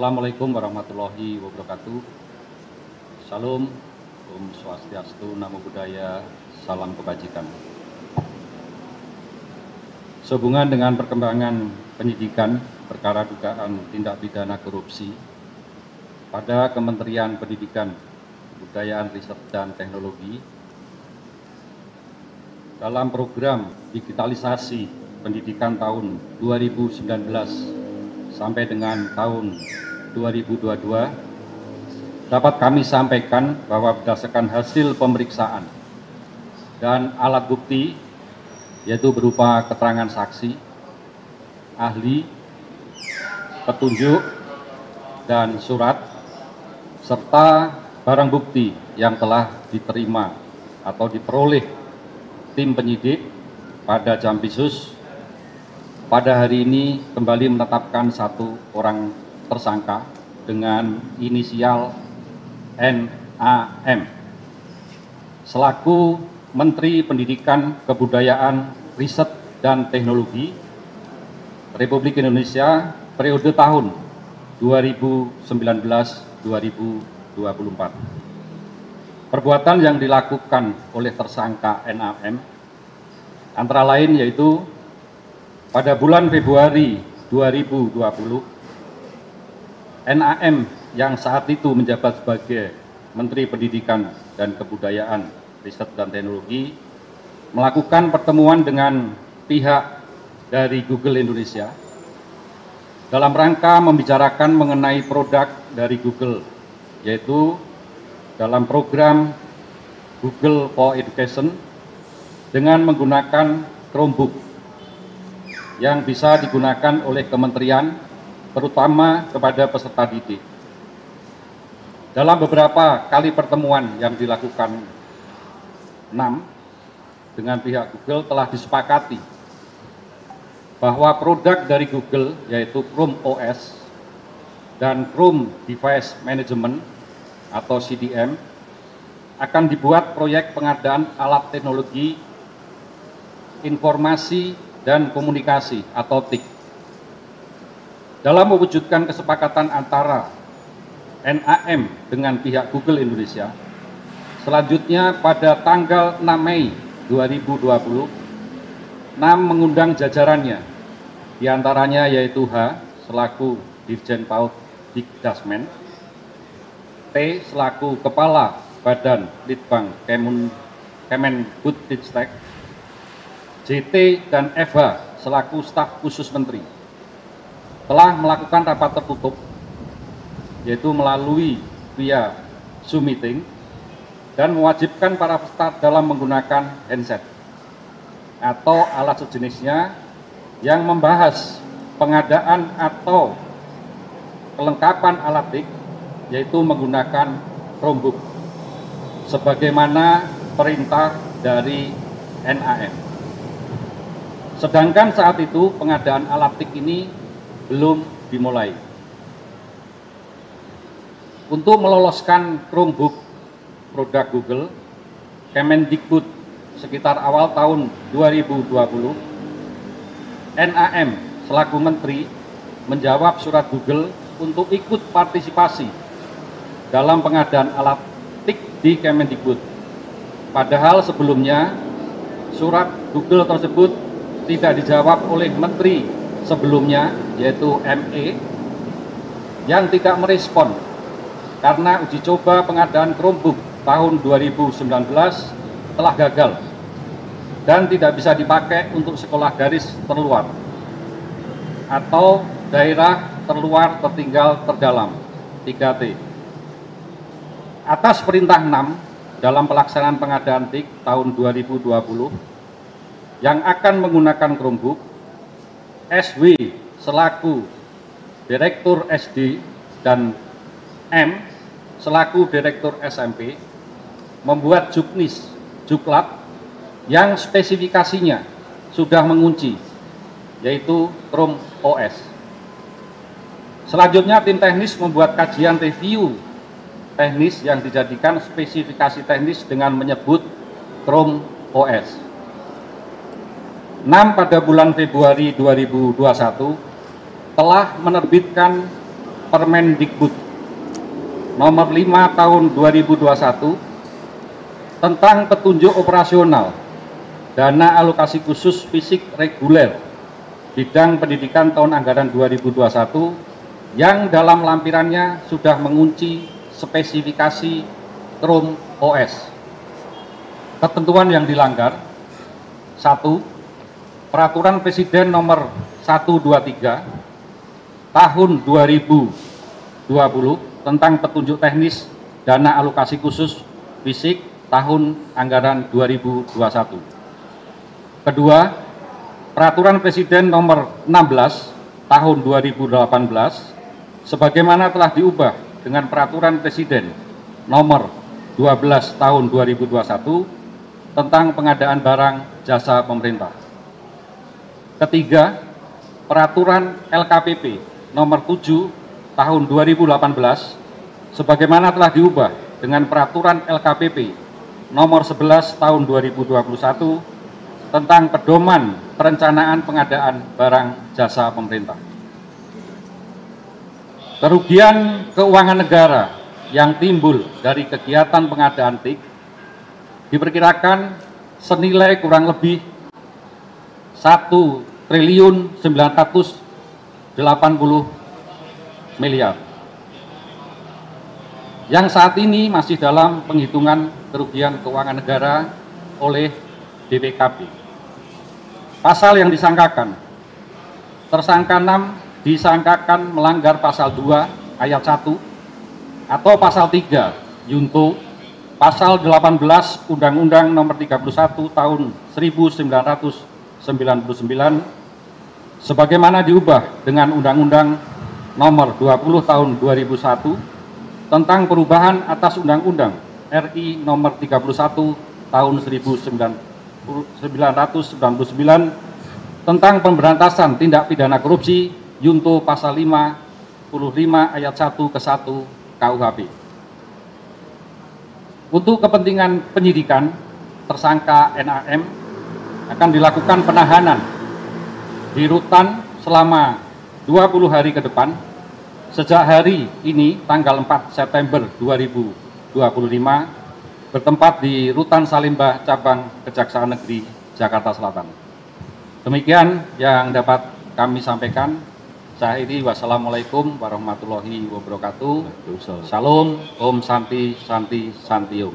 Assalamualaikum warahmatullahi wabarakatuh. Salam, Om Swastiastu, Namo Buddhaya, salam kebajikan. Sehubungan dengan perkembangan penyidikan perkara dugaan tindak pidana korupsi pada Kementerian Pendidikan, Kebudayaan, Riset, dan Teknologi dalam program digitalisasi pendidikan tahun 2019 sampai dengan tahun 2022, dapat kami sampaikan bahwa berdasarkan hasil pemeriksaan dan alat bukti, yaitu berupa keterangan saksi, ahli, petunjuk, dan surat, serta barang bukti yang telah diterima atau diperoleh tim penyidik pada Jampisus, pada hari ini kembali menetapkan satu orang tersangka dengan inisial NAM selaku Menteri Pendidikan, Kebudayaan, Riset, dan Teknologi Republik Indonesia periode tahun 2019-2024. Perbuatan yang dilakukan oleh tersangka NAM antara lain yaitu pada bulan Februari 2020, NAM yang saat itu menjabat sebagai Menteri Pendidikan dan Kebudayaan, Riset, dan Teknologi melakukan pertemuan dengan pihak dari Google Indonesia dalam rangka membicarakan mengenai produk dari Google, yaitu dalam program Google for Education dengan menggunakan Chromebook yang bisa digunakan oleh kementerian, terutama kepada peserta didik. Dalam beberapa kali pertemuan yang dilakukan NAM dengan pihak Google telah disepakati bahwa produk dari Google, yaitu Chrome OS dan Chrome Device Management atau CDM, akan dibuat proyek pengadaan alat teknologi informasi dan komunikasi atau TIK. Dalam mewujudkan kesepakatan antara NAM dengan pihak Google Indonesia, selanjutnya pada tanggal 6 Mei 2020, NAM mengundang jajarannya, diantaranya yaitu H selaku Dirjen PAUD Dikdasmen, T selaku Kepala Badan Litbang Kemendikbudristek, JT dan FH selaku staf khusus menteri telah melakukan rapat tertutup, yaitu melalui via Zoom meeting, dan mewajibkan para peserta dalam menggunakan handset atau alat sejenisnya yang membahas pengadaan atau kelengkapan alat TIK, yaitu menggunakan Chromebook sebagaimana perintah dari NAM. Sedangkan saat itu pengadaan alat TIK ini belum dimulai. Untuk meloloskan Chromebook produk Google, Kemendikbud sekitar awal tahun 2020, NAM selaku Menteri menjawab surat Google untuk ikut partisipasi dalam pengadaan alat TIK di Kemendikbud. Padahal sebelumnya surat Google tersebut tidak dijawab oleh Menteri sebelumnya, yaitu ME, yang tidak merespon karena uji coba pengadaan Chromebook tahun 2019 telah gagal dan tidak bisa dipakai untuk sekolah garis terluar atau daerah terluar tertinggal terdalam 3T. Atas perintah NAM dalam pelaksanaan pengadaan TIK tahun 2020 yang akan menggunakan Chromebook, SW selaku Direktur SD dan M selaku Direktur SMP membuat juknis, juklap yang spesifikasinya sudah mengunci, yaitu Chrome OS. Selanjutnya tim teknis membuat kajian review teknis yang dijadikan spesifikasi teknis dengan menyebut Chrome OS. NAM pada bulan Februari 2021 telah menerbitkan Permendikbud nomor 5 tahun 2021 tentang petunjuk operasional dana alokasi khusus fisik reguler bidang pendidikan tahun anggaran 2021 yang dalam lampirannya sudah mengunci spesifikasi Chrome OS. Ketentuan yang dilanggar: 1. Peraturan Presiden nomor 123 tahun 2020 tentang petunjuk teknis dana alokasi khusus fisik tahun anggaran 2021. Kedua, Peraturan Presiden nomor 16 tahun 2018 sebagaimana telah diubah dengan Peraturan Presiden nomor 12 tahun 2021 tentang pengadaan barang jasa pemerintah. Ketiga, Peraturan LKPP nomor 7 tahun 2018 sebagaimana telah diubah dengan Peraturan LKPP nomor 11 tahun 2021 tentang pedoman perencanaan pengadaan barang jasa pemerintah. Kerugian keuangan negara yang timbul dari kegiatan pengadaan TIK diperkirakan senilai kurang lebih 1.980 miliar yang saat ini masih dalam penghitungan kerugian keuangan negara oleh BPKP. Pasal yang disangkakan: tersangka 6 disangkakan melanggar pasal 2 ayat 1 atau pasal 3 Yunto pasal 18 Undang-Undang nomor 31 tahun 1999 sebagaimana diubah dengan Undang-Undang nomor 20 tahun 2001 tentang perubahan atas Undang-Undang RI nomor 31 tahun 1999 tentang pemberantasan tindak pidana korupsi Yunto pasal 55 ayat 1 ke 1 KUHP. Untuk kepentingan penyidikan, tersangka NAM akan dilakukan penahanan di rutan selama 20 hari ke depan sejak hari ini tanggal 4 September 2025 bertempat di Rutan Salimba Cabang Kejaksaan Negeri Jakarta Selatan. Demikian yang dapat kami sampaikan. Saya ini wassalamualaikum warahmatullahi wabarakatuh. Salam, Om Santi Santi Santium.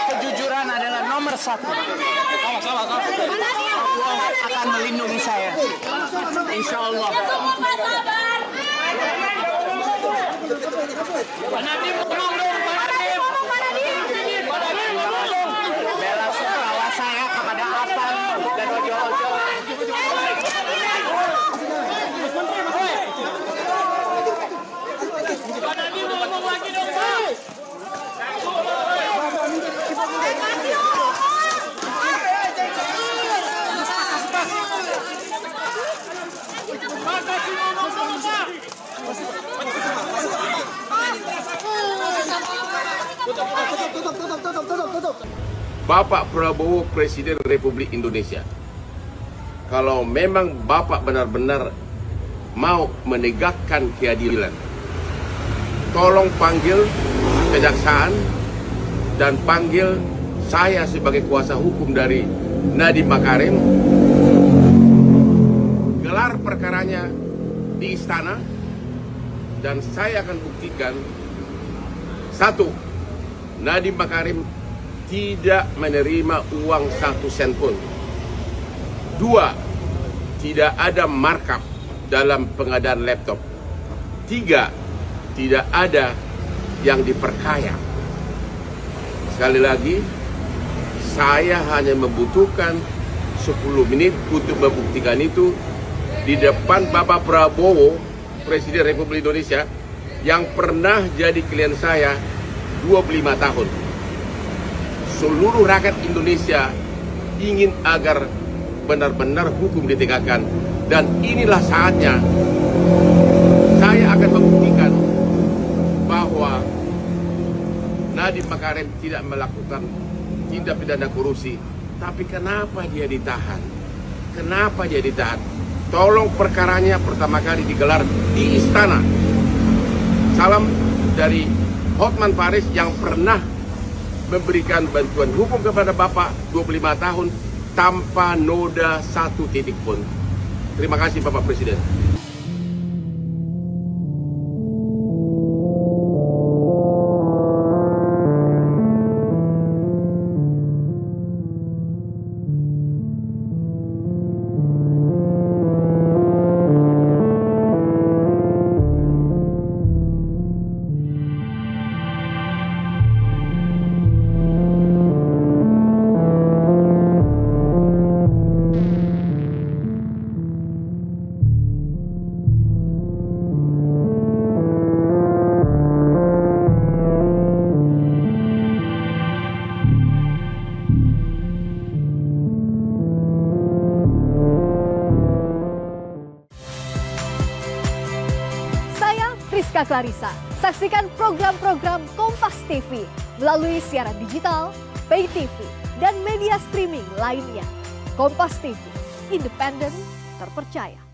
Kejujuran adalah nomor 1. Allah akan melindungi saya, insya Allah. Bela sungkawa saya kepada Afan dan ojo-ojo. Bapak Prabowo Presiden Republik Indonesia, kalau memang Bapak benar-benar mau menegakkan keadilan, tolong panggil kejaksaan dan panggil saya sebagai kuasa hukum dari Nadiem Makarim, gelar perkaranya di istana, dan saya akan buktikan: 1. Nadiem Makarim tidak menerima uang 1 sen pun. 2. Tidak ada markup dalam pengadaan laptop. 3. Tidak ada yang diperkaya. Sekali lagi, saya hanya membutuhkan 10 menit untuk membuktikan itu di depan Bapak Prabowo, Presiden Republik Indonesia, yang pernah jadi klien saya 25 tahun. Seluruh rakyat Indonesia ingin agar benar-benar hukum ditegakkan, dan inilah saatnya saya akan membuktikan bahwa Nadiem Makarim tidak melakukan tindak pidana korupsi. Tapi kenapa dia ditahan? Kenapa dia ditahan? Tolong perkaranya pertama kali digelar di istana. Salam dari Hotman Paris yang pernah memberikan bantuan hukum kepada Bapak 25 tahun tanpa noda satu titik pun. Terima kasih Bapak Presiden. Rizka Clarissa. Saksikan program-program Kompas TV melalui siaran digital, pay TV, dan media streaming lainnya. Kompas TV, independen, terpercaya.